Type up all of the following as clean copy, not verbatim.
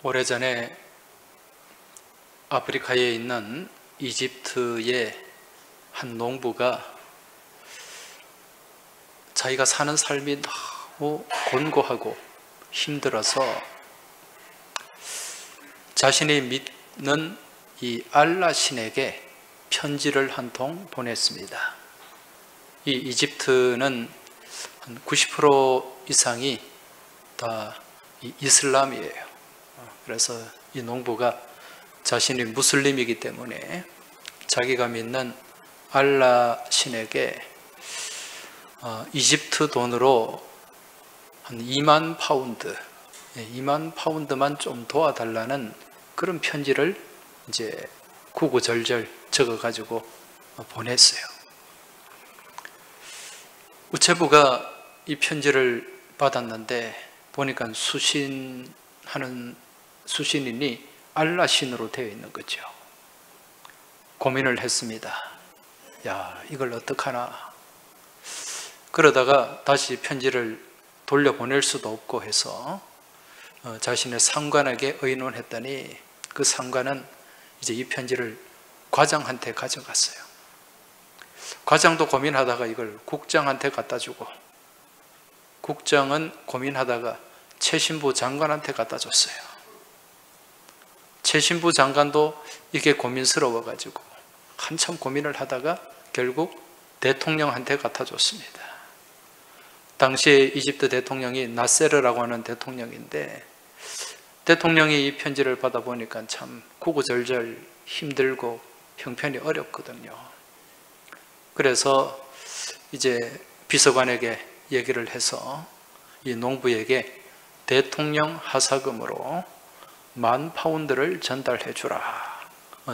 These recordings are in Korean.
오래전에 아프리카에 있는 이집트의 한 농부가 자기가 사는 삶이 너무 곤고하고 힘들어서 자신이 믿는 이 알라 신에게 편지를 한 통 보냈습니다. 이 이집트는 한 90% 이상이 다 이슬람이에요. 그래서 이 농부가 자신이 무슬림이기 때문에 자기가 믿는 알라 신에게 이집트 돈으로 한 2만 파운드, 2만 파운드만 좀 도와달라는 그런 편지를 이제 구구절절 적어가지고 보냈어요. 우체부가 이 편지를 받았는데 보니까 수신인이 알라 신으로 되어 있는 거죠. 고민을 했습니다. 야, 이걸 어떡하나. 그러다가 다시 편지를 돌려보낼 수도 없고 해서 자신의 상관에게 의논했더니 그 상관은 이제 이 편지를 과장한테 가져갔어요. 과장도 고민하다가 이걸 국장한테 갖다 주고, 국장은 고민하다가 최신부 장관한테 갖다 줬어요. 최신부 장관도 이게 고민스러워가지고 한참 고민을 하다가 결국 대통령한테 갖다 줬습니다. 당시에 이집트 대통령이 나세르라고 하는 대통령인데, 대통령이 이 편지를 받아보니까 참 구구절절 힘들고 형편이 어렵거든요. 그래서 이제 비서관에게 얘기를 해서 이 농부에게 대통령 하사금으로 10,000 파운드를 전달해 주라.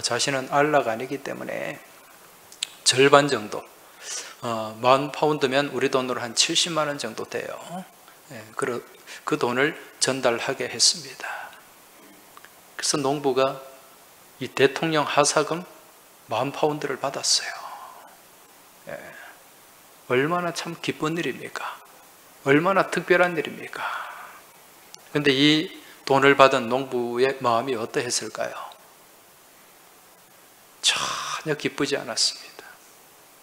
자신은 알라가 아니기 때문에 절반 정도, 10,000 파운드면 우리 돈으로 한 70만 원 정도 돼요. 그 돈을 전달하게 했습니다. 그래서 농부가 이 대통령 하사금 10,000 파운드를 받았어요. 얼마나 참 기쁜 일입니까? 얼마나 특별한 일입니까? 그런데 이 돈을 받은 농부의 마음이 어떠했을까요? 전혀 기쁘지 않았습니다.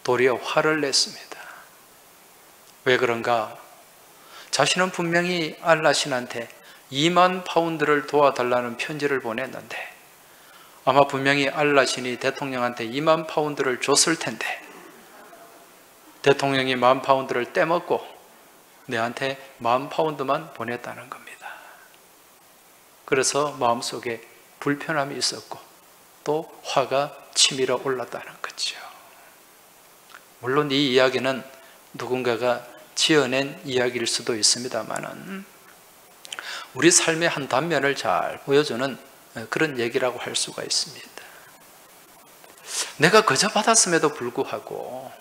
도리어 화를 냈습니다. 왜 그런가? 자신은 분명히 알라 신한테 2만 파운드를 도와달라는 편지를 보냈는데 아마 분명히 알라 신이 대통령한테 2만 파운드를 줬을 텐데 대통령이 10,000 파운드를 떼먹고 내한테 10,000 파운드만 보냈다는 겁니다. 그래서 마음속에 불편함이 있었고 또 화가 치밀어 올랐다는 거죠. 물론 이 이야기는 누군가가 지어낸 이야기일 수도 있습니다만은 우리 삶의 한 단면을 잘 보여주는 그런 얘기라고 할 수가 있습니다. 내가 그저 받았음에도 불구하고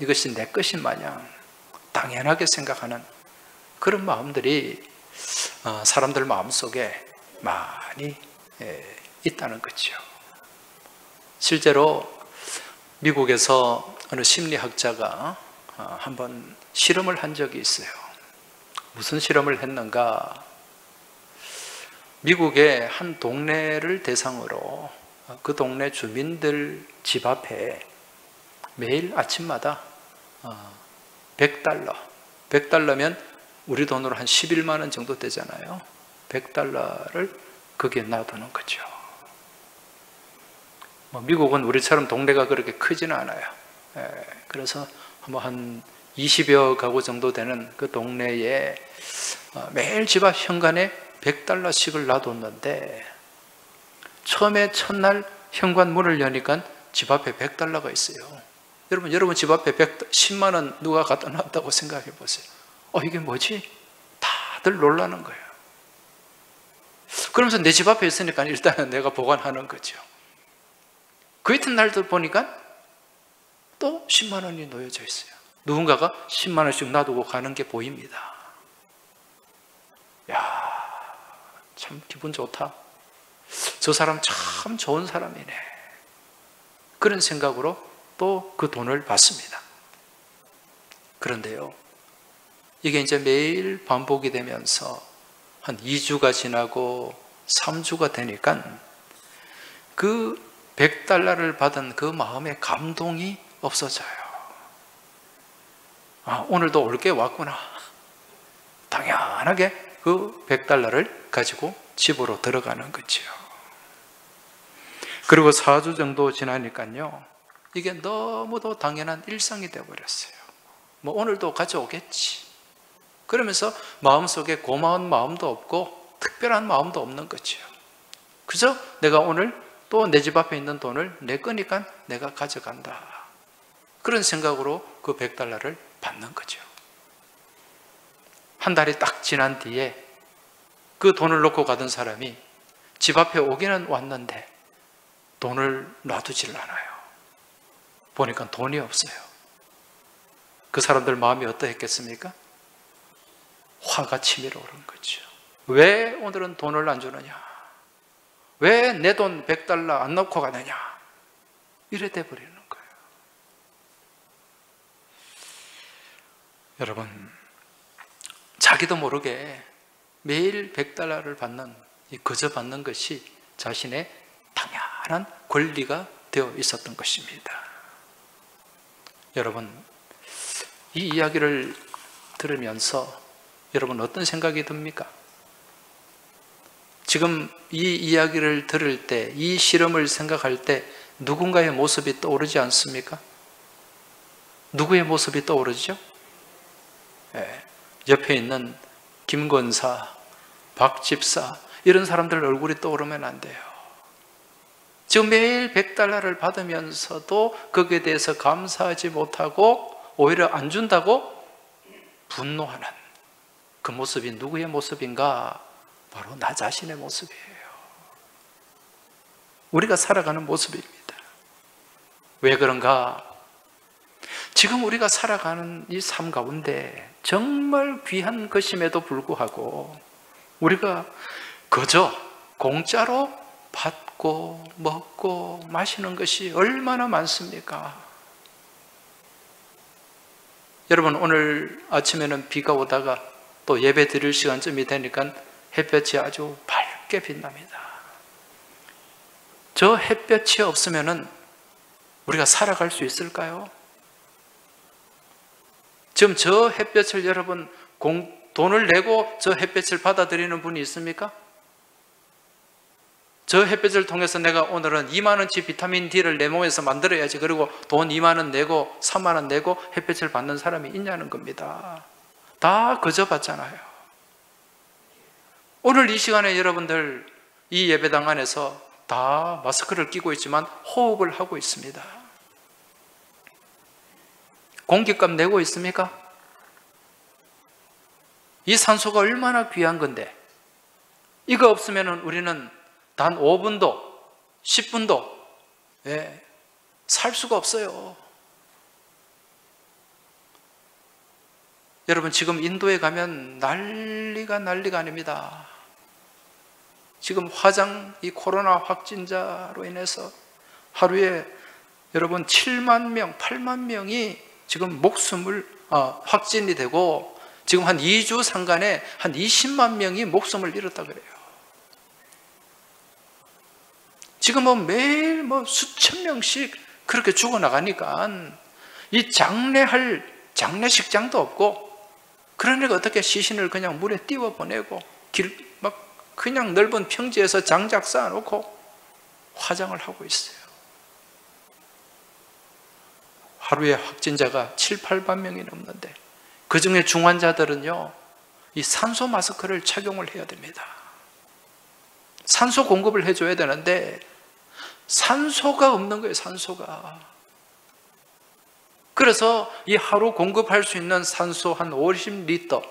이것이 내 것인 마냥 당연하게 생각하는 그런 마음들이 사람들 마음속에 많이 있다는 거죠. 실제로 미국에서 어느 심리학자가 한번 실험을 한 적이 있어요. 무슨 실험을 했는가? 미국의 한 동네를 대상으로 그 동네 주민들 집 앞에 매일 아침마다 $100면 우리 돈으로 한 11만 원 정도 되잖아요. $100를 거기에 놔두는 거죠. 미국은 우리처럼 동네가 그렇게 크지는 않아요. 그래서 한 20여 가구 정도 되는 그 동네에 매일 집 앞 현관에 $100씩을 놔뒀는데 처음에 첫날 현관 문을 여니까 집 앞에 $100가 있어요. 여러분 집 앞에 10만 원 누가 갖다 놨다고 생각해 보세요. 이게 뭐지? 다들 놀라는 거예요. 그러면서 내 집 앞에 있으니까 일단은 내가 보관하는 거죠. 그 이튿날도 보니까 또 10만 원이 놓여져 있어요. 누군가가 10만 원씩 놔두고 가는 게 보입니다. 야, 참 기분 좋다. 저 사람 참 좋은 사람이네. 그런 생각으로 또 그 돈을 받습니다. 그런데요, 이게 이제 매일 반복이 되면서 한 2주가 지나고 3주가 되니까 그 100달러를 받은 그 마음의 감동이 없어져요. 아, 오늘도 올 게 왔구나. 당연하게 그 100달러를 가지고 집으로 들어가는 거죠. 그리고 4주 정도 지나니까요, 이게 너무도 당연한 일상이 되어버렸어요. 뭐 오늘도 가져오겠지. 그러면서 마음속에 고마운 마음도 없고 특별한 마음도 없는 거죠. 그저 내가 오늘 또 내 집 앞에 있는 돈을 내 거니까 내가 가져간다. 그런 생각으로 그 100달러를 받는 거죠. 한 달이 딱 지난 뒤에 그 돈을 놓고 가던 사람이 집 앞에 오기는 왔는데 돈을 놔두질 않아요. 보니까 돈이 없어요. 그 사람들 마음이 어떠했겠습니까? 화가 치밀어 오른 거죠. 왜 오늘은 돈을 안 주느냐? 왜 내 돈 100달러 안 놓고 가느냐? 이래 돼버리는 거예요. 여러분, 자기도 모르게 매일 100달러를 받는, 그저 받는 것이 자신의 당연한 권리가 되어 있었던 것입니다. 여러분, 이 이야기를 들으면서 여러분 어떤 생각이 듭니까? 지금 이 이야기를 들을 때, 이 실험을 생각할 때 누군가의 모습이 떠오르지 않습니까? 누구의 모습이 떠오르죠? 옆에 있는 김 권사, 박 집사, 이런 사람들 얼굴이 떠오르면 안 돼요. 지금 매일 100달러를 받으면서도 거기에 대해서 감사하지 못하고 오히려 안 준다고 분노하는 그 모습이 누구의 모습인가? 바로 나 자신의 모습이에요. 우리가 살아가는 모습입니다. 왜 그런가? 지금 우리가 살아가는 이 삶 가운데 정말 귀한 것임에도 불구하고 우리가 그저 공짜로 받고 먹고 마시는 것이 얼마나 많습니까? 여러분, 오늘 아침에는 비가 오다가 또 예배 드릴 시간쯤이 되니까 햇볕이 아주 밝게 빛납니다. 저 햇볕이 없으면 우리가 살아갈 수 있을까요? 지금 저 햇볕을 여러분 돈을 내고 저 햇볕을 받아들이는 분이 있습니까? 저 햇볕을 통해서 내가 오늘은 2만 원치 비타민 D를 내 몸에서 만들어야지, 그리고 돈 2만 원 내고 3만 원 내고 햇볕을 받는 사람이 있냐는 겁니다. 다 그저 받잖아요. 오늘 이 시간에 여러분들 이 예배당 안에서 다 마스크를 끼고 있지만 호흡을 하고 있습니다. 공기값 내고 있습니까? 이 산소가 얼마나 귀한 건데, 이거 없으면 우리는 단 5분도 10분도 살 수가 없어요. 여러분, 지금 인도에 가면 난리가 아닙니다. 지금 이 코로나 확진자로 인해서 하루에 여러분 7만 명, 8만 명이 지금 확진이 되고, 지금 한 2주 상간에 한 20만 명이 목숨을 잃었다 그래요. 지금 매일 수천 명씩 그렇게 죽어나가니까 이 장례식장도 없고, 그러니까 어떻게 시신을 그냥 물에 띄워 보내고 그냥 넓은 평지에서 장작 쌓아놓고 화장을 하고 있어요. 하루에 확진자가 7, 8만 명이 넘는데 그 중에 중환자들은요, 이 산소 마스크를 착용을 해야 됩니다. 산소 공급을 해줘야 되는데 산소가 없는 거예요, 산소가. 그래서 이 하루 공급할 수 있는 산소 한 50리터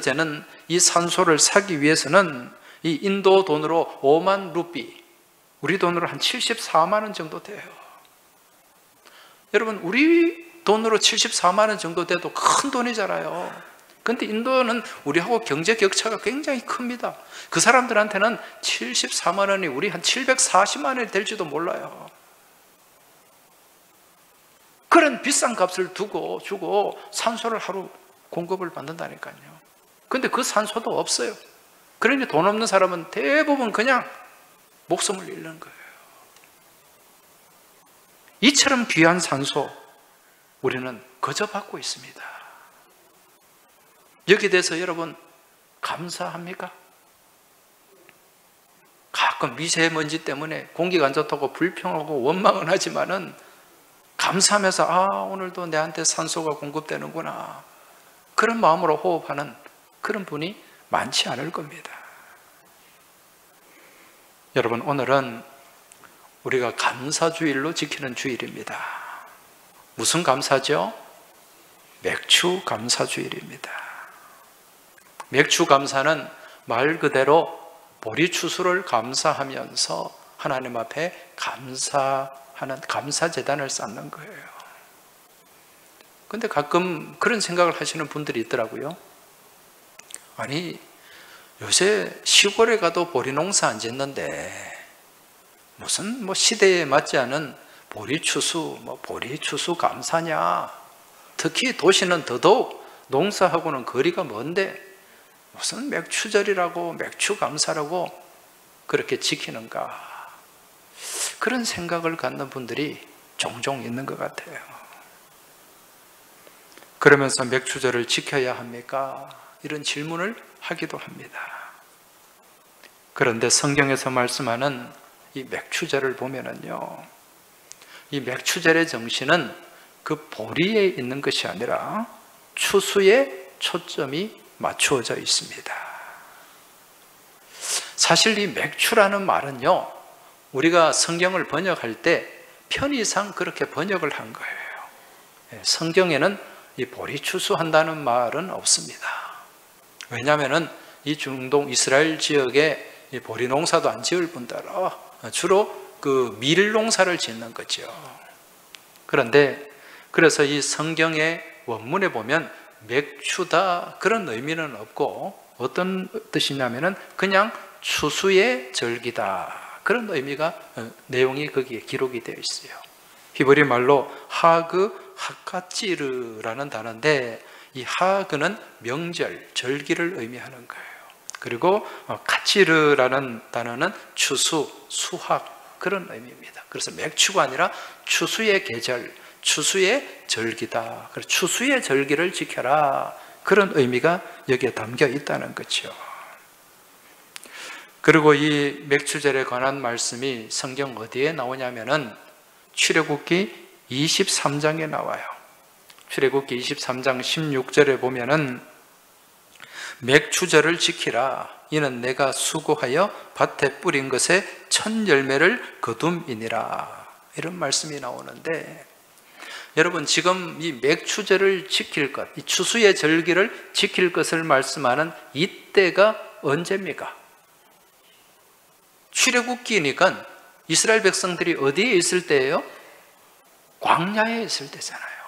되는 이 산소를 사기 위해서는 이 인도 돈으로 5만 루피, 우리 돈으로 한 74만 원 정도 돼요. 여러분, 우리 돈으로 74만 원 정도 돼도 큰 돈이잖아요. 그런데 인도는 우리하고 경제 격차가 굉장히 큽니다. 그 사람들한테는 74만 원이 우리 한 740만 원이 될지도 몰라요. 그런 비싼 값을 주고 산소를 하루 공급을 받는다니까요. 근데 그 산소도 없어요. 그러니 돈 없는 사람은 대부분 그냥 목숨을 잃는 거예요. 이처럼 귀한 산소 우리는 거저 받고 있습니다. 여기에 대해서 여러분 감사합니까? 가끔 미세먼지 때문에 공기가 안 좋다고 불평하고 원망은 하지만은 감사하면서 오늘도 내한테 산소가 공급되는구나, 그런 마음으로 호흡하는 그런 분이 많지 않을 겁니다. 여러분, 오늘은 우리가 감사주일로 지키는 주일입니다. 무슨 감사죠? 맥주 감사주일입니다. 맥주 감사는 말 그대로 보리추수를 감사하면서 하나님 앞에 감사하는 감사제단을 쌓는 거예요. 근데 가끔 그런 생각을 하시는 분들이 있더라고요. 아니, 요새 시골에 가도 보리 농사 안 짓는데 무슨 시대에 맞지 않은 보리추수, 보리추수 감사냐? 특히 도시는 더더욱 농사하고는 거리가 먼데 무슨 맥추절이라고 맥추 감사라고 그렇게 지키는가? 그런 생각을 갖는 분들이 종종 있는 것 같아요. 그러면서 맥추절을 지켜야 합니까? 이런 질문을 하기도 합니다. 그런데 성경에서 말씀하는 이 맥추절을 보면은요, 이 맥추절의 정신은 그 보리에 있는 것이 아니라 추수에 초점이 맞추어져 있습니다. 사실 이 맥추라는 말은요, 우리가 성경을 번역할 때 편의상 그렇게 번역을 한 거예요. 성경에는 이 보리추수한다는 말은 없습니다. 왜냐하면 이 중동 이스라엘 지역에 이 보리 농사도 안 지을 뿐더러 주로 그 밀 농사를 짓는 거죠. 그런데 그래서 이 성경의 원문에 보면 맥추다 그런 의미는 없고 어떤 뜻이냐면은 그냥 추수의 절기다 그런 의미가 내용이 거기에 기록이 되어 있어요. 히브리 말로 하그 하카찌르라는 단어인데 이 하그는 명절, 절기를 의미하는 거예요. 그리고 카찌르라는 단어는 추수, 수확 그런 의미입니다. 그래서 맥추가 아니라 추수의 계절, 추수의 절기다. 그래서 추수의 절기를 지켜라. 그런 의미가 여기에 담겨 있다는 거죠. 그리고 이 맥추절에 관한 말씀이 성경 어디에 나오냐면은 출애굽기 23장에 나와요. 출애굽기 23장 16절에 보면은 맥추절을 지키라. 이는 내가 수고하여 밭에 뿌린 것에 첫 열매를 거둠이니라. 이런 말씀이 나오는데 여러분, 지금 이 맥추절을 지킬 것, 이 추수의 절기를 지킬 것을 말씀하는 이때가 언제입니까? 출애굽기니까 이스라엘 백성들이 어디에 있을 때예요? 광야에 있을 때잖아요.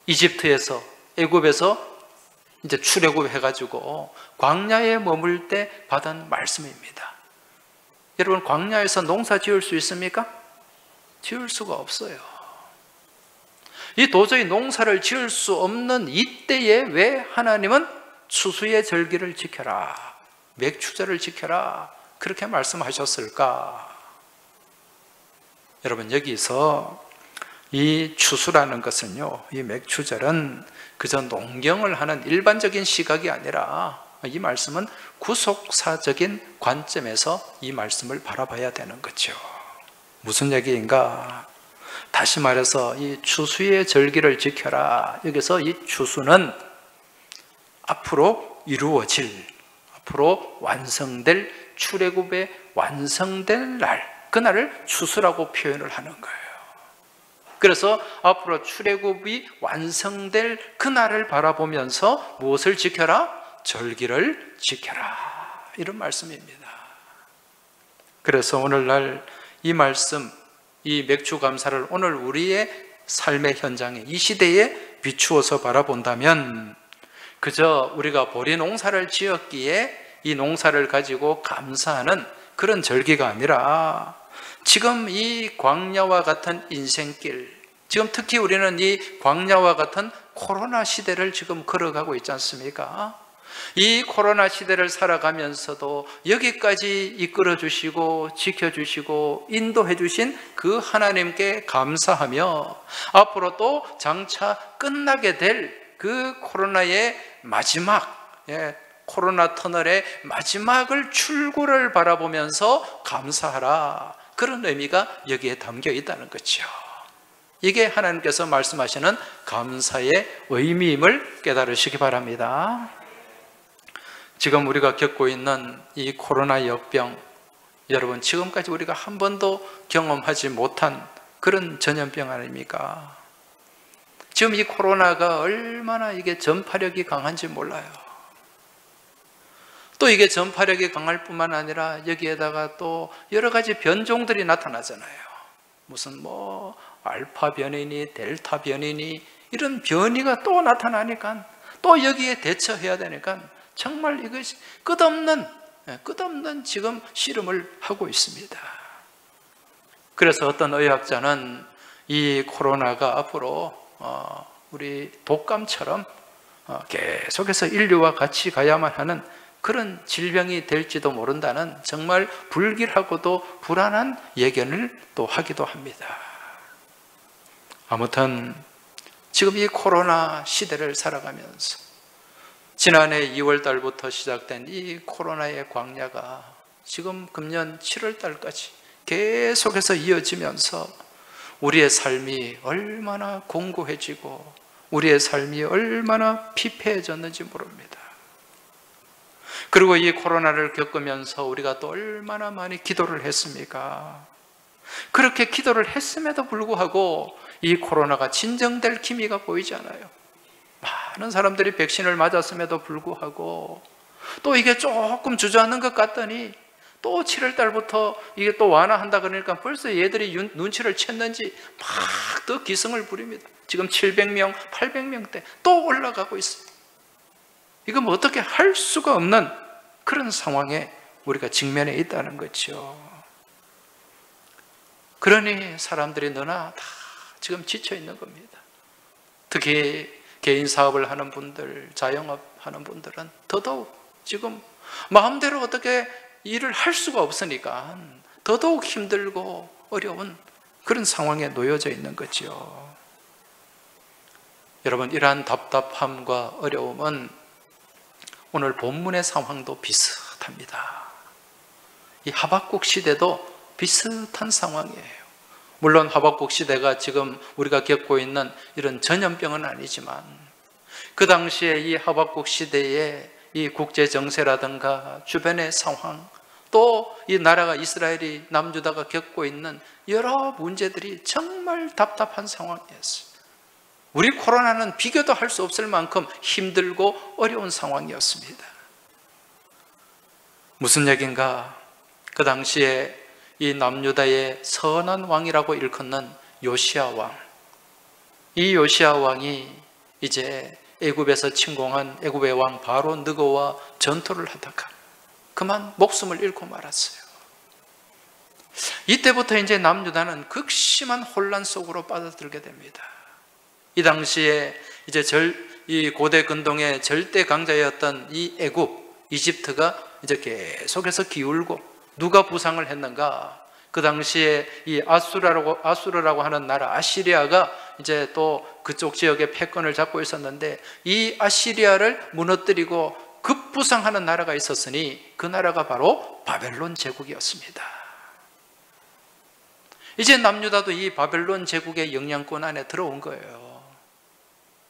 이집트에서, 애굽에서 이제 출애굽해가지고 광야에 머물 때 받은 말씀입니다. 여러분, 광야에서 농사 지을 수 있습니까? 지을 수가 없어요. 이 도저히 농사를 지을 수 없는 이때에 왜 하나님은 추수의 절기를 지켜라, 맥추절을 지켜라 그렇게 말씀하셨을까? 여러분, 여기서 이 추수라는 것은요, 이 맥추절은 그저 농경을 하는 일반적인 시각이 아니라 이 말씀은 구속사적인 관점에서 이 말씀을 바라봐야 되는 거죠. 무슨 얘기인가? 다시 말해서 이 추수의 절기를 지켜라. 여기서 이 추수는 앞으로 이루어질, 앞으로 완성될 출애굽의 완성될 날, 그날을 추수라고 표현을 하는 거예요. 그래서 앞으로 출애굽이 완성될 그날을 바라보면서 무엇을 지켜라? 절기를 지켜라. 이런 말씀입니다. 그래서 오늘날 이 말씀, 이 맥추 감사를 오늘 우리의 삶의 현장에, 이 시대에 비추어서 바라본다면 그저 우리가 보리 농사를 지었기에 이 농사를 가지고 감사하는 그런 절기가 아니라 지금 이 광야와 같은 인생길, 지금 특히 우리는 이 광야와 같은 코로나 시대를 지금 걸어가고 있지 않습니까? 이 코로나 시대를 살아가면서도 여기까지 이끌어 주시고 지켜주시고 인도해 주신 그 하나님께 감사하며 앞으로 또 장차 끝나게 될 그 코로나의 마지막, 코로나 터널의 마지막을 출구를 바라보면서 감사하라, 그런 의미가 여기에 담겨 있다는 거죠. 이게 하나님께서 말씀하시는 감사의 의미임을 깨달으시기 바랍니다. 지금 우리가 겪고 있는 이 코로나 역병, 여러분 지금까지 우리가 한 번도 경험하지 못한 그런 전염병 아닙니까? 지금 이 코로나가 얼마나 이게 전파력이 강한지 몰라요. 또 이게 전파력이 강할 뿐만 아니라 여기에다가 또 여러 가지 변종들이 나타나잖아요. 무슨 알파 변이니 델타 변이니 이런 변이가 또 나타나니까 또 여기에 대처해야 되니까 정말 이것이 끝없는 지금 씨름을 하고 있습니다. 그래서 어떤 의학자는 이 코로나가 앞으로 우리 독감처럼 계속해서 인류와 같이 가야만 하는 그런 질병이 될지도 모른다는 정말 불길하고도 불안한 예견을 또 하기도 합니다. 아무튼 지금 이 코로나 시대를 살아가면서 지난해 2월 달부터 시작된 이 코로나의 광야가 지금 금년 7월 달까지 계속해서 이어지면서 우리의 삶이 얼마나 공고해지고 우리의 삶이 얼마나 피폐해졌는지 모릅니다. 그리고 이 코로나를 겪으면서 우리가 또 얼마나 많이 기도를 했습니까? 그렇게 기도를 했음에도 불구하고 이 코로나가 진정될 기미가 보이지 않아요. 많은 사람들이 백신을 맞았음에도 불구하고 또 이게 조금 주저앉는 것 같더니 또 7월 달부터 이게 또 완화한다 그러니까 벌써 얘들이 눈치를 챘는지 막 더 기승을 부립니다. 지금 700명, 800명대 또 올라가고 있어요. 이건 어떻게 할 수가 없는 그런 상황에 우리가 직면해 있다는 거죠. 그러니 사람들이 너나 다 지금 지쳐 있는 겁니다. 특히 개인 사업을 하는 분들, 자영업 하는 분들은 더더욱 지금 마음대로 어떻게 일을 할 수가 없으니까 더더욱 힘들고 어려운 그런 상황에 놓여져 있는 거죠. 여러분, 이러한 답답함과 어려움은 오늘 본문의 상황도 비슷합니다. 이 하박국 시대도 비슷한 상황이에요. 물론 하박국 시대가 지금 우리가 겪고 있는 이런 전염병은 아니지만 그 당시에 이 하박국 시대에 이 국제 정세라든가 주변의 상황, 또 이 나라가 이스라엘이 남유다가 겪고 있는 여러 문제들이 정말 답답한 상황이었어요. 우리 코로나는 비교도 할 수 없을 만큼 힘들고 어려운 상황이었습니다. 무슨 얘기인가? 그 당시에 이 남유다의 선한 왕이라고 일컫는 요시야 왕, 이 요시야 왕이 이제 애굽에서 침공한 애굽의 왕 바로 느고와 전투를 하다가 그만 목숨을 잃고 말았어요. 이때부터 이제 남유다는 극심한 혼란 속으로 빠져들게 됩니다. 이 당시에 이제 이 고대 근동의 절대 강자였던 이 애굽, 이집트가 이제 계속해서 기울고 누가 부상을 했는가? 그 당시에 이 아수르라고 하는 나라 아시리아가 이제 또 그쪽 지역에 패권을 잡고 있었는데 이 아시리아를 무너뜨리고 급부상하는 나라가 있었으니 그 나라가 바로 바벨론 제국이었습니다. 이제 남유다도 이 바벨론 제국의 영향권 안에 들어온 거예요.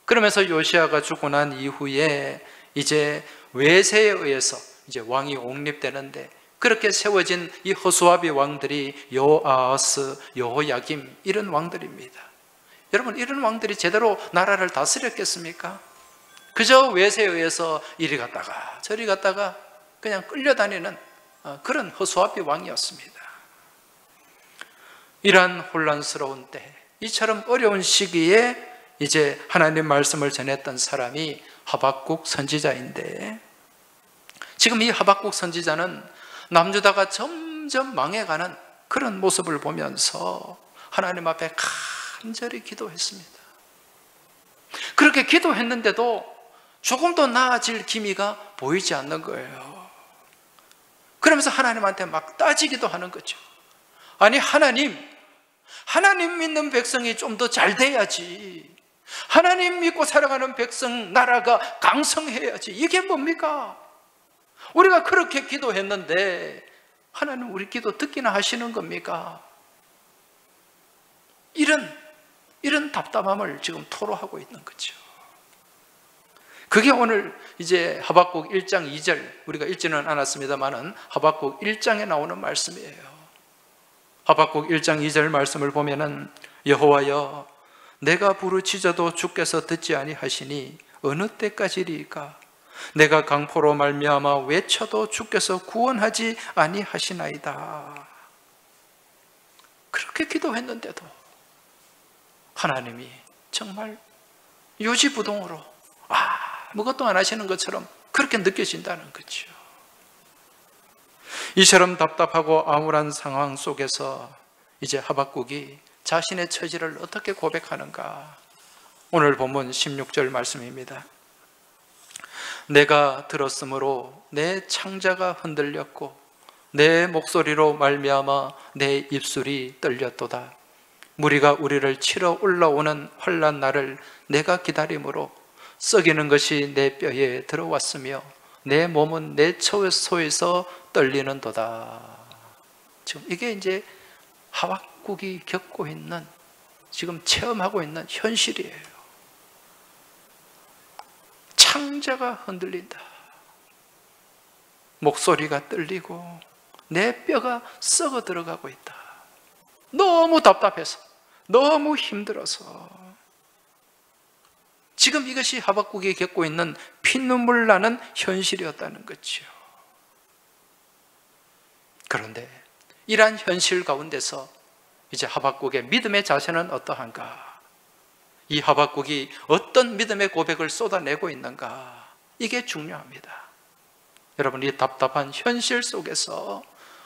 그러면서 요시야가 죽고 난 이후에 이제 외세에 의해서 이제 왕이 옹립되는데 그렇게 세워진 이 허수아비 왕들이 여호아하스, 여호야김 이런 왕들입니다. 여러분, 이런 왕들이 제대로 나라를 다스렸겠습니까? 그저 외세에 의해서 이리 갔다가 저리 갔다가 그냥 끌려다니는 그런 허수아비 왕이었습니다. 이러한 혼란스러운 때, 이처럼 어려운 시기에 이제 하나님 말씀을 전했던 사람이 하박국 선지자인데, 지금 이 하박국 선지자는 남유다가 점점 망해가는 그런 모습을 보면서 하나님 앞에 간절히 기도했습니다. 그렇게 기도했는데도 조금 더 나아질 기미가 보이지 않는 거예요. 그러면서 하나님한테 막 따지기도 하는 거죠. 아니 하나님 믿는 백성이 좀 더 잘 돼야지, 하나님 믿고 살아가는 백성 나라가 강성해야지, 이게 뭡니까? 우리가 그렇게 기도했는데 하나님 우리 기도 듣기나 하시는 겁니까? 이런 답답함을 지금 토로하고 있는 거죠. 그게 오늘 이제 하박국 1장 2절, 우리가 읽지는 않았습니다만은 하박국 1장에 나오는 말씀이에요. 하박국 1장 2절 말씀을 보면은 여호와여 내가 부르짖어도 주께서 듣지 아니하시니 어느 때까지리까? 내가 강포로 말미암아 외쳐도 주께서 구원하지 아니하시나이다. 그렇게 기도했는데도 하나님이 정말 요지부동으로 아무것도 안 하시는 것처럼 그렇게 느껴진다는 거죠. 이처럼 답답하고 암울한 상황 속에서 이제 하박국이 자신의 처지를 어떻게 고백하는가? 오늘 본문 16절 말씀입니다. 내가 들었으므로 내 창자가 흔들렸고 내 목소리로 말미암아 내 입술이 떨렸도다. 무리가 우리를 치러 올라오는 환난 날을 내가 기다림으로 썩이는 것이 내 뼈에 들어왔으며 내 몸은 내 처소에서 떨리는도다. 지금 이게 이제 하박국이 겪고 있는, 지금 체험하고 있는 현실이에요. 창자가 흔들린다. 목소리가 떨리고 내 뼈가 썩어 들어가고 있다. 너무 답답해서, 너무 힘들어서. 지금 이것이 하박국이 겪고 있는 피눈물 나는 현실이었다는 거죠. 그런데 이러한 현실 가운데서 이제 하박국의 믿음의 자세는 어떠한가? 이 하박국이 어떤 믿음의 고백을 쏟아내고 있는가? 이게 중요합니다. 여러분, 이 답답한 현실 속에서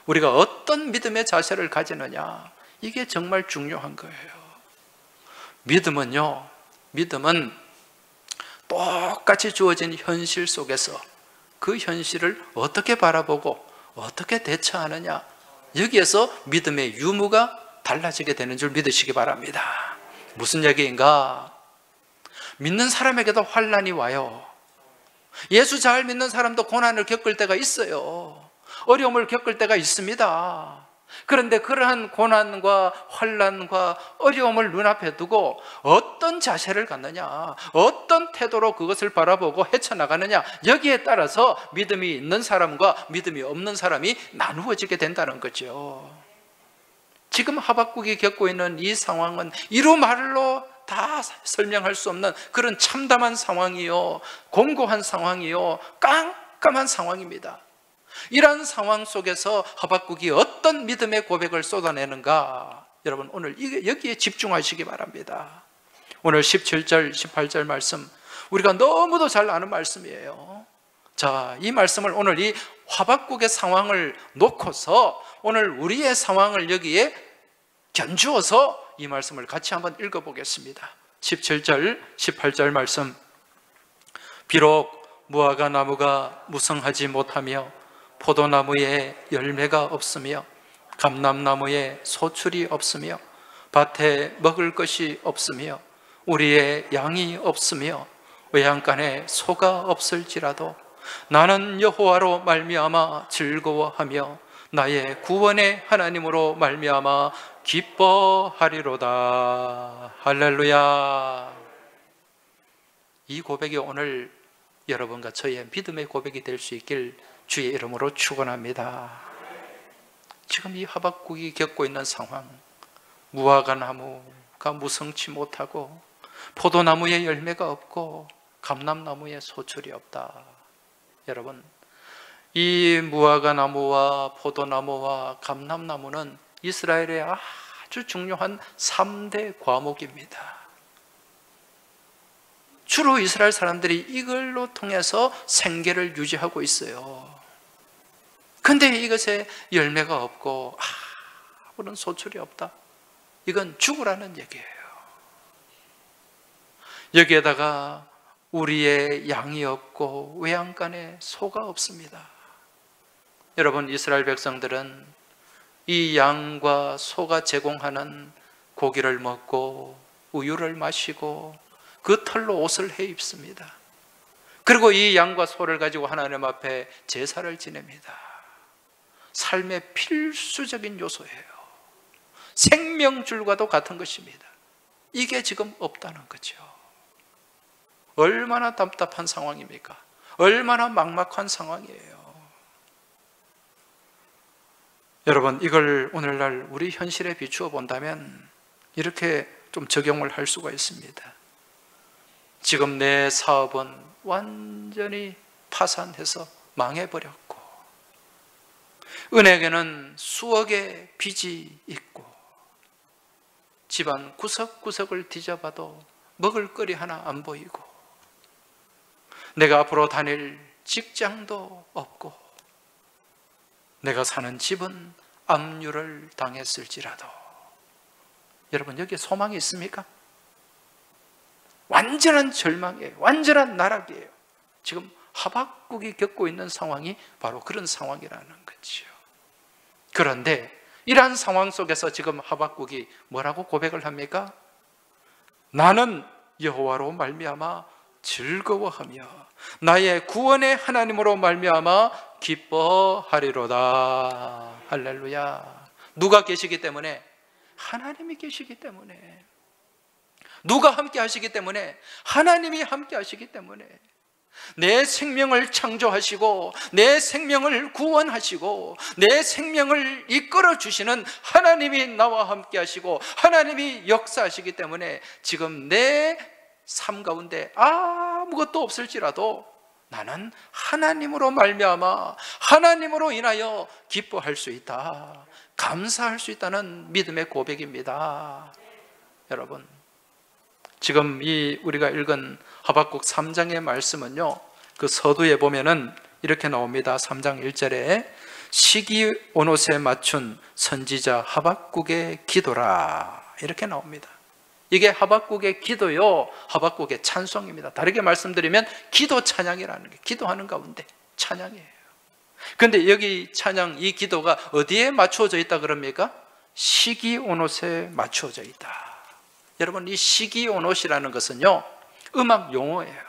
우리가 어떤 믿음의 자세를 가지느냐, 이게 정말 중요한 거예요. 믿음은 똑같이 주어진 현실 속에서 그 현실을 어떻게 바라보고 어떻게 대처하느냐, 여기에서 믿음의 유무가 달라지게 되는 줄 믿으시기 바랍니다. 무슨 얘기인가? 믿는 사람에게도 환난이 와요. 예수 잘 믿는 사람도 고난을 겪을 때가 있어요. 어려움을 겪을 때가 있습니다. 그런데 그러한 고난과 환난과 어려움을 눈앞에 두고 어떤 자세를 갖느냐, 어떤 태도로 그것을 바라보고 헤쳐나가느냐, 여기에 따라서 믿음이 있는 사람과 믿음이 없는 사람이 나누어지게 된다는 거죠. 지금 하박국이 겪고 있는 이 상황은 이루 말로 다 설명할 수 없는 그런 참담한 상황이요, 공고한 상황이요, 깜깜한 상황입니다. 이러한 상황 속에서 하박국이 어떤 믿음의 고백을 쏟아내는가, 여러분 오늘 여기에 집중하시기 바랍니다. 오늘 17절, 18절 말씀, 우리가 너무도 잘 아는 말씀이에요. 자, 이 말씀을 오늘 이 하박국의 상황을 놓고서 오늘 우리의 상황을 여기에 견주어서 이 말씀을 같이 한번 읽어보겠습니다. 17절, 18절 말씀. 비록 무화과 나무가 무성하지 못하며 포도나무에 열매가 없으며 감람나무에 소출이 없으며 밭에 먹을 것이 없으며 우리의 양이 없으며 외양간에 소가 없을지라도 나는 여호와로 말미암아 즐거워하며 나의 구원의 하나님으로 말미암아 기뻐하리로다. 할렐루야. 이 고백이 오늘 여러분과 저의 믿음의 고백이 될 수 있길 주의 이름으로 축원합니다. 지금 이 하박국이 겪고 있는 상황, 무화과 나무가 무성치 못하고 포도나무에 열매가 없고 감람나무에 소출이 없다. 여러분, 이 무화과 나무와 포도나무와 감람나무는 이스라엘의 아주 중요한 3대 과목입니다. 주로 이스라엘 사람들이 이걸로 통해서 생계를 유지하고 있어요. 근데 이것에 열매가 없고 아무런 소출이 없다. 이건 죽으라는 얘기예요. 여기에다가 우리의 양이 없고 외양간에 소가 없습니다. 여러분, 이스라엘 백성들은 이 양과 소가 제공하는 고기를 먹고 우유를 마시고 그 털로 옷을 해 입습니다. 그리고 이 양과 소를 가지고 하나님 앞에 제사를 지냅니다. 삶의 필수적인 요소예요. 생명줄과도 같은 것입니다. 이게 지금 없다는 거죠. 얼마나 답답한 상황입니까? 얼마나 막막한 상황이에요. 여러분, 이걸 오늘날 우리 현실에 비추어 본다면 이렇게 좀 적용을 할 수가 있습니다. 지금 내 사업은 완전히 파산해서 망해버렸고, 은행에는 수억의 빚이 있고, 집안 구석구석을 뒤져봐도 먹을거리 하나 안 보이고, 내가 앞으로 다닐 직장도 없고, 내가 사는 집은 압류를 당했을지라도, 여러분, 여기에 소망이 있습니까? 완전한 절망이에요. 완전한 나락이에요. 지금 하박국이 겪고 있는 상황이 바로 그런 상황이라는 거죠. 그런데 이러한 상황 속에서 지금 하박국이 뭐라고 고백을 합니까? 나는 여호와로 말미암아 즐거워하며 나의 구원의 하나님으로 말미암아 기뻐하리로다. 할렐루야. 누가 계시기 때문에? 하나님이 계시기 때문에. 누가 함께 하시기 때문에? 하나님이 함께 하시기 때문에. 내 생명을 창조하시고 내 생명을 구원하시고 내 생명을 이끌어 주시는 하나님이 나와 함께 하시고 하나님이 역사하시기 때문에 지금 내 삶 가운데 아무것도 없을지라도 나는 하나님으로 말미암아 하나님으로 인하여 기뻐할 수 있다, 감사할 수 있다는 믿음의 고백입니다. 여러분, 지금 이 우리가 읽은 하박국 3장의 말씀은요, 그 서두에 보면은 이렇게 나옵니다. 3장 1절에 시기 온옷에 맞춘 선지자 하박국의 기도라, 이렇게 나옵니다. 이게 하박국의 기도요, 하박국의 찬송입니다. 다르게 말씀드리면 기도 찬양이라는 게, 기도하는 가운데 찬양이에요. 그런데 여기 찬양, 이 기도가 어디에 맞추어져 있다 그럽니까? 시기 온옷에 맞추어져 있다. 여러분, 이 시기 온옷이라는 것은요, 음악 용어예요.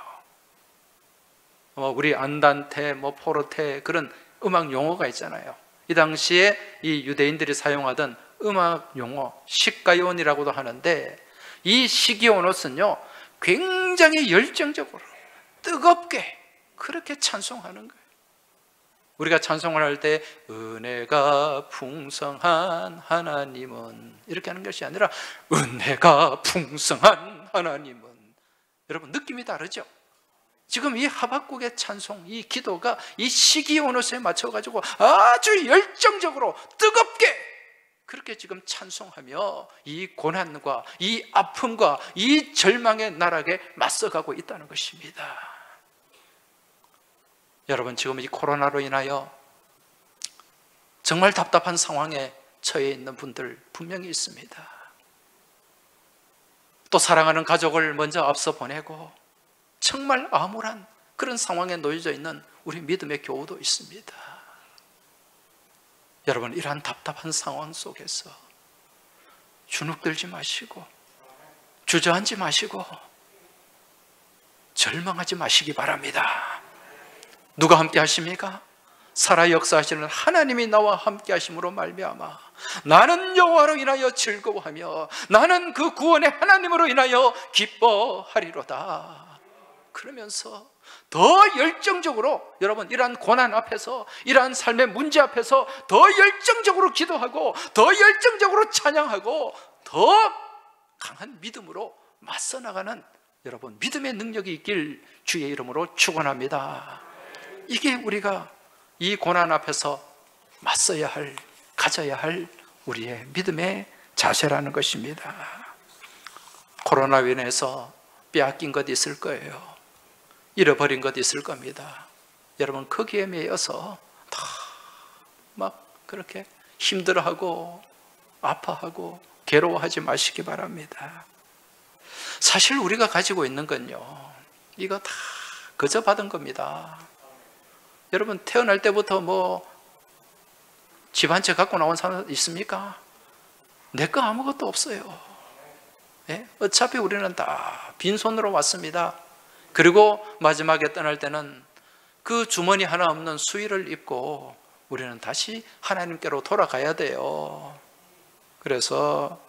우리 안단테, 포르테, 그런 음악 용어가 있잖아요. 이 당시에 이 유대인들이 사용하던 음악 용어, 시가요온이라고도 하는데, 이 시기 온옷은요, 굉장히 열정적으로 뜨겁게 그렇게 찬송하는 거예요. 우리가 찬송을 할 때 은혜가 풍성한 하나님은, 이렇게 하는 것이 아니라 은혜가 풍성한 하나님은, 여러분, 느낌이 다르죠? 지금 이 하박국의 찬송, 이 기도가 이 시기 온옷에 맞춰가지고 아주 열정적으로 뜨겁게 그렇게 지금 찬송하며 이 고난과 이 아픔과 이 절망의 나락에 맞서가고 있다는 것입니다. 여러분, 지금 이 코로나로 인하여 정말 답답한 상황에 처해 있는 분들 분명히 있습니다. 또 사랑하는 가족을 먼저 앞서 보내고 정말 암울한 그런 상황에 놓여져 있는 우리 믿음의 교우도 있습니다. 여러분, 이러한 답답한 상황 속에서 주눅들지 마시고 주저앉지 마시고 절망하지 마시기 바랍니다. 누가 함께 하십니까? 살아 역사하시는 하나님이 나와 함께 하심으로 말미암아 나는 여호와로 인하여 즐거워하며 나는 그 구원의 하나님으로 인하여 기뻐하리로다. 그러면서 더 열정적으로, 여러분, 이러한 고난 앞에서, 이러한 삶의 문제 앞에서 더 열정적으로 기도하고 더 열정적으로 찬양하고 더 강한 믿음으로 맞서 나가는, 여러분, 믿음의 능력이 있길 주의 이름으로 축원합니다. 이게 우리가 이 고난 앞에서 맞서야 할, 가져야 할 우리의 믿음의 자세라는 것입니다. 코로나로 인해서 빼앗긴 것 있을 거예요. 잃어버린 것 있을 겁니다. 여러분, 거기에 매여서 다 막 그렇게 힘들어하고 아파하고 괴로워하지 마시기 바랍니다. 사실 우리가 가지고 있는 건요, 이거 다 거저 받은 겁니다. 여러분, 태어날 때부터 뭐 집 한 채 갖고 나온 사람 있습니까? 내 거 아무것도 없어요. 예? 어차피 우리는 다 빈손으로 왔습니다. 그리고 마지막에 떠날 때는 그 주머니 하나 없는 수의를 입고 우리는 다시 하나님께로 돌아가야 돼요. 그래서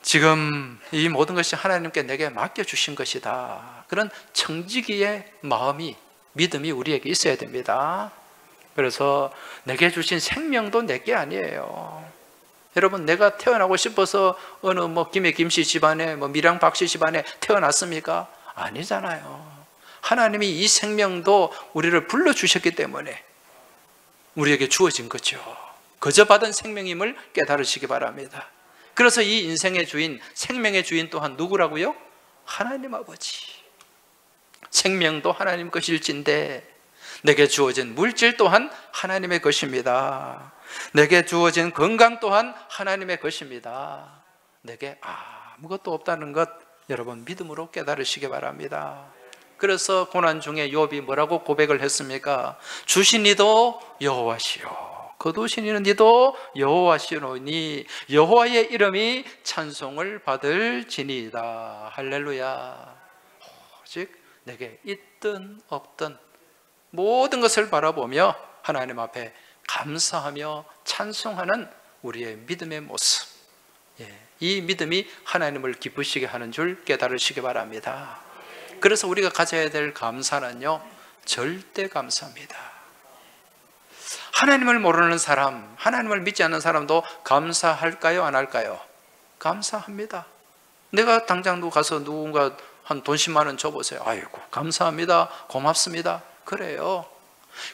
지금 이 모든 것이 하나님께 내게 맡겨주신 것이다, 그런 청지기의 마음이, 믿음이 우리에게 있어야 됩니다. 그래서 내게 주신 생명도 내게 아니에요. 여러분, 내가 태어나고 싶어서 어느 뭐 김해 김씨 집안에, 뭐 밀양 박씨 집안에 태어났습니까? 아니잖아요. 하나님이 이 생명도 우리를 불러주셨기 때문에 우리에게 주어진 거죠. 거저 받은 생명임을 깨달으시기 바랍니다. 그래서 이 인생의 주인, 생명의 주인 또한 누구라고요? 하나님 아버지. 생명도 하나님 것일진데 내게 주어진 물질 또한 하나님의 것입니다. 내게 주어진 건강 또한 하나님의 것입니다. 내게 아무것도 없다는 것, 여러분 믿음으로 깨달으시기 바랍니다. 그래서 고난 중에 욥이 뭐라고 고백을 했습니까? 주신 이도 여호와시요, 거두신 이도 여호와시노니 여호와의 이름이 찬송을 받을지니이다. 할렐루야. 오직 내게 있든 없든 모든 것을 바라보며 하나님 앞에 감사하며 찬송하는 우리의 믿음의 모습, 이 믿음이 하나님을 기쁘시게 하는 줄 깨달으시기 바랍니다. 그래서 우리가 가져야 될 감사는요, 절대 감사입니다. 하나님을 모르는 사람, 하나님을 믿지 않는 사람도 감사할까요? 안 할까요? 감사합니다. 내가 당장 가서 누군가 한 돈 10만 원 줘보세요. 아이고 감사합니다, 고맙습니다, 그래요.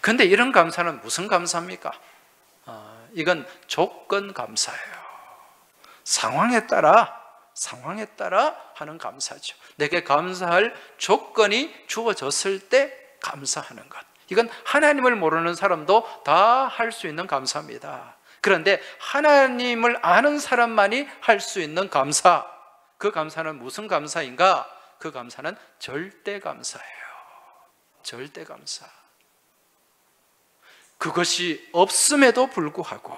근데 이런 감사는 무슨 감사입니까? 이건 조건 감사예요. 상황에 따라 하는 감사죠. 내게 감사할 조건이 주어졌을 때 감사하는 것, 이건 하나님을 모르는 사람도 다 할 수 있는 감사입니다. 그런데 하나님을 아는 사람만이 할 수 있는 감사, 그 감사는 무슨 감사인가? 그 감사는 절대 감사예요. 절대 감사. 그것이 없음에도 불구하고,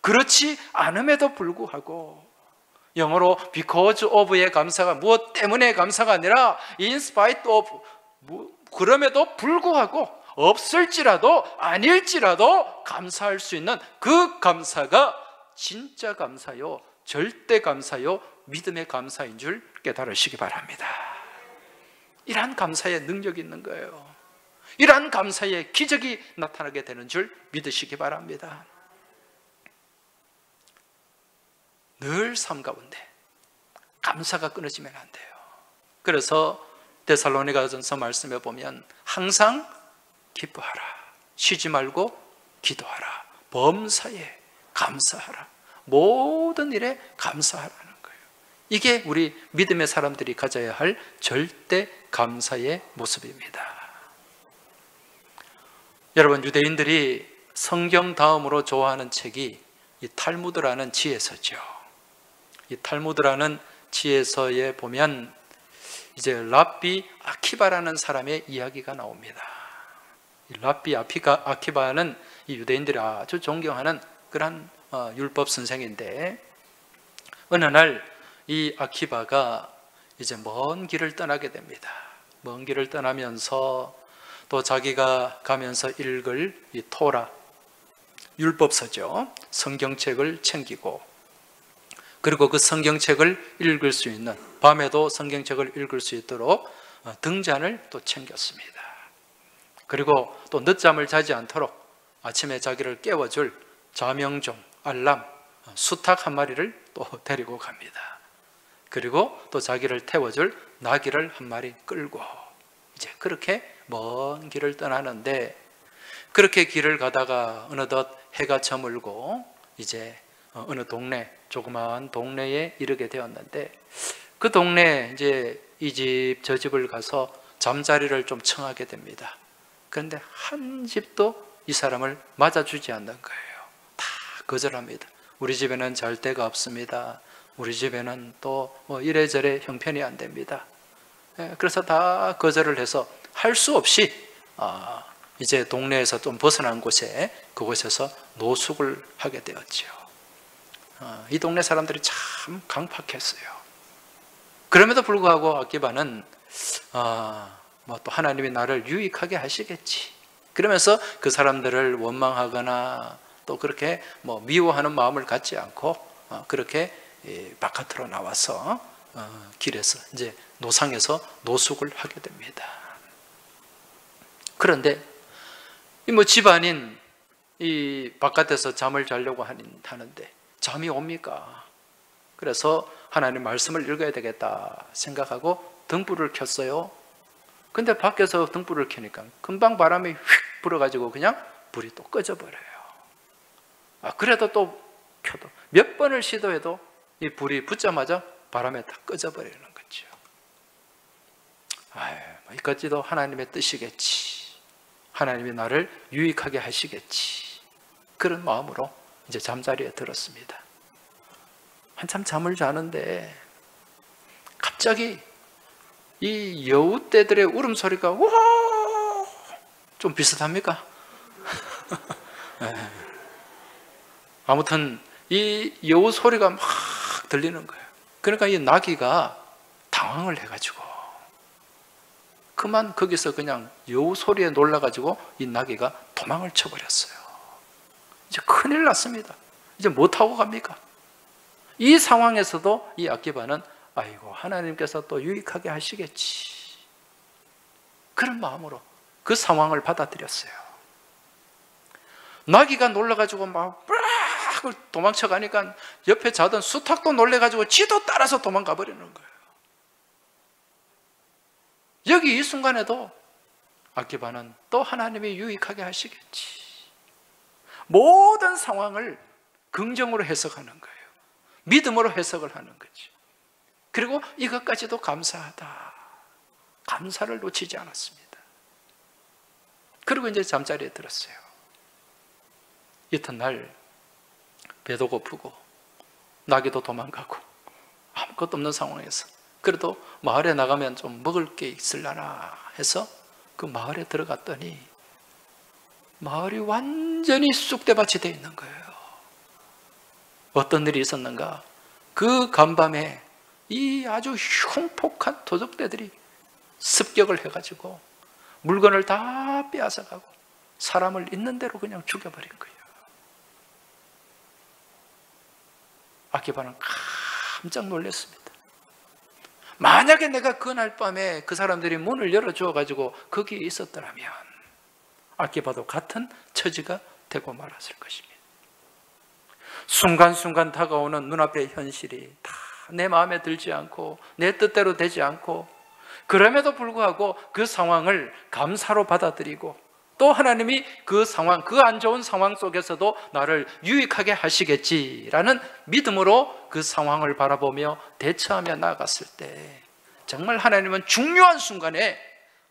그렇지 않음에도 불구하고, 영어로 because of의 감사가 무엇 때문에 감사가 아니라 in spite of, 그럼에도 불구하고, 없을지라도 아닐지라도 감사할 수 있는 그 감사가 진짜 감사요, 절대 감사요, 믿음의 감사인 줄 깨달으시기 바랍니다. 이러한 감사의 능력이 있는 거예요. 이러한 감사의 기적이 나타나게 되는 줄 믿으시기 바랍니다. 늘 삶 가운데 감사가 끊어지면 안 돼요. 그래서 데살로니가전서 말씀에 보면 항상 기뻐하라, 쉬지 말고 기도하라, 범사에 감사하라, 모든 일에 감사하라는 거예요. 이게 우리 믿음의 사람들이 가져야 할 절대 감사의 모습입니다. 여러분, 유대인들이 성경 다음으로 좋아하는 책이 이 탈무드라는 지혜서죠. 이 탈무드라는 지혜서에 보면 이제 랍비 아키바라는 사람의 이야기가 나옵니다. 이 랍비 아키바는 이 유대인들이 아주 존경하는 그런 율법 선생인데, 어느 날 이 아키바가 이제 먼 길을 떠나게 됩니다. 먼 길을 떠나면서 또 자기가 가면서 읽을 이 토라, 율법서죠, 성경책을 챙기고, 그리고 그 성경책을 읽을 수 있는, 밤에도 성경책을 읽을 수 있도록 등잔을 또 챙겼습니다. 그리고 또 늦잠을 자지 않도록 아침에 자기를 깨워줄 자명종, 알람, 수탉 한 마리를 또 데리고 갑니다. 그리고 또 자기를 태워줄 나귀를 한 마리 끌고 이제 그렇게 먼 길을 떠나는데, 그렇게 길을 가다가 어느덧 해가 저물고 이제 어느 동네, 조그마한 동네에 이르게 되었는데, 그 동네에 이제 이 집 저 집을 가서 잠자리를 좀 청하게 됩니다. 그런데 한 집도 이 사람을 맞아주지 않는 거예요. 다 거절합니다. 우리 집에는 잘 데가 없습니다. 우리 집에는 또 뭐 이래저래 형편이 안 됩니다. 그래서 다 거절을 해서 할 수 없이 이제 동네에서 좀 벗어난 곳에 그곳에서 노숙을 하게 되었죠. 이 동네 사람들이 참 강팍했어요. 그럼에도 불구하고 아기바는 뭐 또 하나님이 나를 유익하게 하시겠지, 그러면서 그 사람들을 원망하거나 또 그렇게 뭐 미워하는 마음을 갖지 않고 그렇게 바깥으로 나와서 길에서 이제 노상에서 노숙을 하게 됩니다. 그런데 이 뭐 집안인 이 바깥에서 잠을 자려고 하는데 잠이 옵니까? 그래서 하나님 말씀을 읽어야 되겠다 생각하고 등불을 켰어요. 근데 밖에서 등불을 켜니까 금방 바람이 휙 불어가지고 그냥 불이 또 꺼져버려요. 그래도 또 켜도 몇 번을 시도해도 이 불이 붙자마자 바람에 다 꺼져버리는 거죠. 이것지도 하나님의 뜻이겠지, 하나님이 나를 유익하게 하시겠지, 그런 마음으로 이제 잠자리에 들었습니다. 한참 잠을 자는데 갑자기 이 여우떼들의 울음소리가 와, 좀 비슷합니까? 아무튼 이 여우 소리가 막 들리는 거예요. 그러니까 이 나귀가 당황을 해가지고 그만 거기서 그냥 여우 소리에 놀라가지고 이 나귀가 도망을 쳐버렸어요. 이제 큰일 났습니다. 이제 뭐 타고 갑니까? 이 상황에서도 이 아기바는 아이고 하나님께서 또 유익하게 하시겠지, 그런 마음으로 그 상황을 받아들였어요. 나귀가 놀라가지고 막 도망쳐 가니까 옆에 자던 수탉도 놀래가지고 지도 따라서 도망가 버리는 거예요. 여기 이 순간에도 아기바는 또 하나님이 유익하게 하시겠지, 모든 상황을 긍정으로 해석하는 거예요. 믿음으로 해석을 하는 거죠. 그리고 이것까지도 감사하다, 감사를 놓치지 않았습니다. 그리고 이제 잠자리에 들었어요. 이튿날 배도 고프고 나귀도 도망가고 아무것도 없는 상황에서 그래도 마을에 나가면 좀 먹을 게 있으려나 해서 그 마을에 들어갔더니 마을이 완전히 쑥대밭이 되어 있는 거예요. 어떤 일이 있었는가? 그 간밤에 이 아주 흉폭한 도적대들이 습격을 해가지고 물건을 다 빼앗아가고 사람을 있는 대로 그냥 죽여버린 거예요. 아기바는 깜짝 놀랐습니다. 만약에 내가 그날 밤에 그 사람들이 문을 열어주어가지고 거기에 있었더라면 아기바도 같은 처지가 되고 말았을 것입니다. 순간순간 다가오는 눈앞의 현실이 다 내 마음에 들지 않고 내 뜻대로 되지 않고, 그럼에도 불구하고 그 상황을 감사로 받아들이고 또 하나님이 그 상황, 그 안 좋은 상황 속에서도 나를 유익하게 하시겠지라는 믿음으로 그 상황을 바라보며 대처하며 나아갔을 때 정말 하나님은 중요한 순간에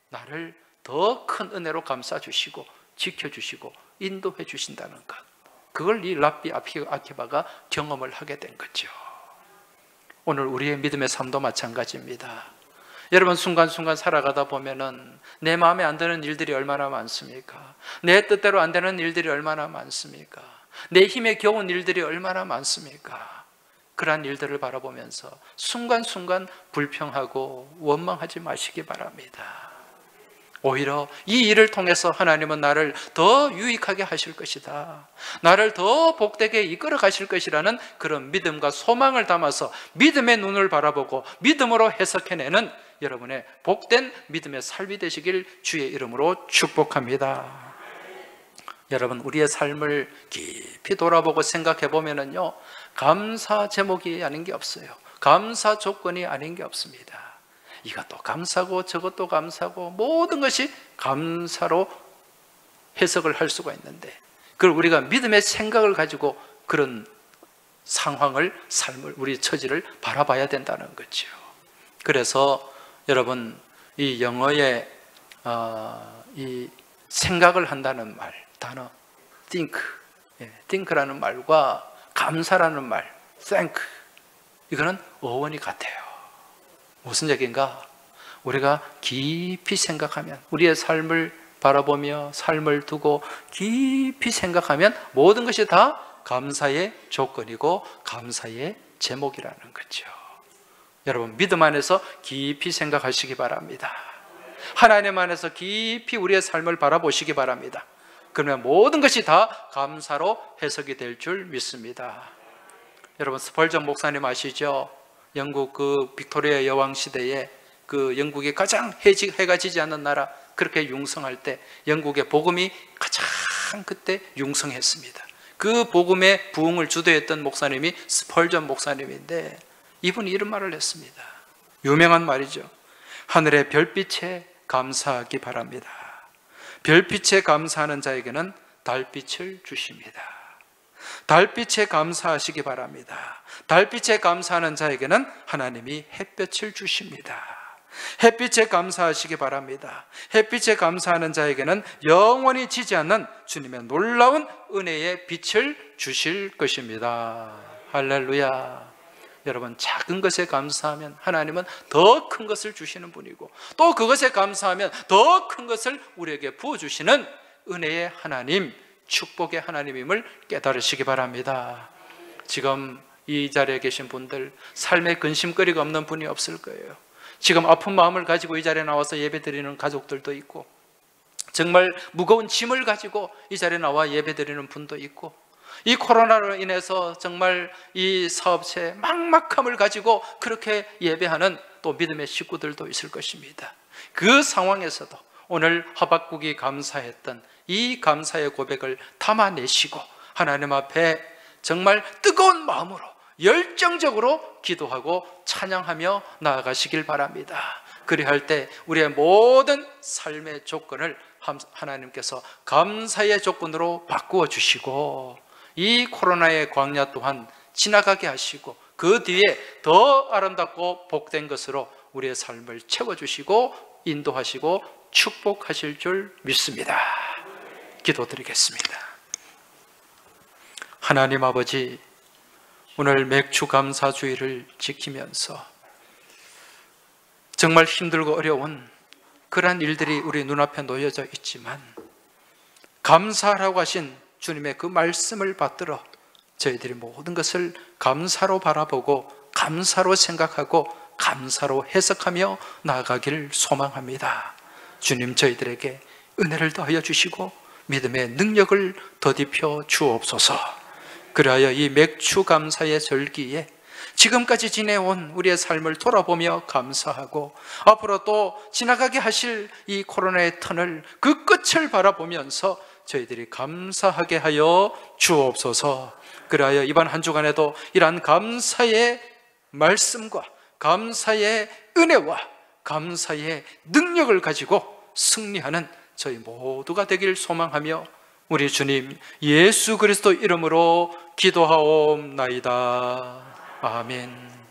나를 더 큰 은혜로 감싸주시고 지켜주시고 인도해 주신다는 것, 그걸 이 랍비 아키바가 경험을 하게 된 거죠. 오늘 우리의 믿음의 삶도 마찬가지입니다. 여러분, 순간순간 살아가다 보면은 내 마음에 안 드는 일들이 얼마나 많습니까? 내 뜻대로 안 되는 일들이 얼마나 많습니까? 내 힘에 겨운 일들이 얼마나 많습니까? 그러한 일들을 바라보면서 순간순간 불평하고 원망하지 마시기 바랍니다. 오히려 이 일을 통해서 하나님은 나를 더 유익하게 하실 것이다, 나를 더 복되게 이끌어 가실 것이라는 그런 믿음과 소망을 담아서 믿음의 눈을 바라보고 믿음으로 해석해내는 여러분의 복된 믿음의 삶이 되시길 주의 이름으로 축복합니다. 여러분, 우리의 삶을 깊이 돌아보고 생각해 보면은요, 감사 제목이 아닌 게 없어요. 감사 조건이 아닌 게 없습니다. 이것도 감사고 저것도 감사고 모든 것이 감사로 해석을 할 수가 있는데, 그걸 우리가 믿음의 생각을 가지고 그런 상황을, 삶을, 우리 처지를 바라봐야 된다는 거죠. 그래서 여러분, 이 영어의 이 생각을 한다는 말, 단어 think, think라는 말과 감사라는 말 thank, 이거는 어원이 같아요. 무슨 얘기인가? 우리가 깊이 생각하면, 우리의 삶을 바라보며 삶을 두고 깊이 생각하면 모든 것이 다 감사의 조건이고 감사의 제목이라는 거죠. 여러분, 믿음 안에서 깊이 생각하시기 바랍니다. 하나님 안에서 깊이 우리의 삶을 바라보시기 바랍니다. 그러면 모든 것이 다 감사로 해석이 될 줄 믿습니다. 여러분, 스펄전 목사님 아시죠? 영국 그 빅토리아 여왕 시대에 그 영국이 가장 해가 지지 않는 나라, 그렇게 융성할 때 영국의 복음이 가장 그때 융성했습니다. 그 복음의 부흥을 주도했던 목사님이 스펄전 목사님인데, 이분이 이런 말을 했습니다. 유명한 말이죠. 하늘의 별빛에 감사하기 바랍니다. 별빛에 감사하는 자에게는 달빛을 주십니다. 달빛에 감사하시기 바랍니다. 달빛에 감사하는 자에게는 하나님이 햇볕을 주십니다. 햇빛에 감사하시기 바랍니다. 햇빛에 감사하는 자에게는 영원히 지지 않는 주님의 놀라운 은혜의 빛을 주실 것입니다. 할렐루야. 여러분, 작은 것에 감사하면 하나님은 더 큰 것을 주시는 분이고, 또 그것에 감사하면 더 큰 것을 우리에게 부어주시는 은혜의 하나님, 축복의 하나님임을 깨달으시기 바랍니다. 지금 이 자리에 계신 분들, 삶에 근심거리가 없는 분이 없을 거예요. 지금 아픈 마음을 가지고 이 자리에 나와서 예배드리는 가족들도 있고, 정말 무거운 짐을 가지고 이 자리에 나와 예배드리는 분도 있고, 이 코로나로 인해서 정말 이 사업체의 막막함을 가지고 그렇게 예배하는 또 믿음의 식구들도 있을 것입니다. 그 상황에서도 오늘 하박국이 감사했던 이 감사의 고백을 담아내시고 하나님 앞에 정말 뜨거운 마음으로 열정적으로 기도하고 찬양하며 나아가시길 바랍니다. 그리할 때 우리의 모든 삶의 조건을 하나님께서 감사의 조건으로 바꾸어 주시고, 이 코로나의 광야 또한 지나가게 하시고 그 뒤에 더 아름답고 복된 것으로 우리의 삶을 채워주시고 인도하시고 축복하실 줄 믿습니다. 기도드리겠습니다. 하나님 아버지, 오늘 맥주 감사주의를 지키면서 정말 힘들고 어려운 그러한 일들이 우리 눈앞에 놓여져 있지만, 감사하라고 하신 주님의 그 말씀을 받들어 저희들이 모든 것을 감사로 바라보고 감사로 생각하고 감사로 해석하며 나아가기를 소망합니다. 주님, 저희들에게 은혜를 더하여 주시고 믿음의 능력을 더딥혀 주옵소서. 그리하여 이 맥주 감사의 절기에 지금까지 지내온 우리의 삶을 돌아보며 감사하고, 앞으로 또 지나가게 하실 이 코로나의 터널, 그 끝을 바라보면서 저희들이 감사하게 하여 주옵소서. 그리하여 이번 한 주간에도 이러한 감사의 말씀과 감사의 은혜와 감사의 능력을 가지고 승리하는 저희 모두가 되길 소망하며 우리 주님 예수 그리스도 이름으로 기도하옵나이다. 아멘.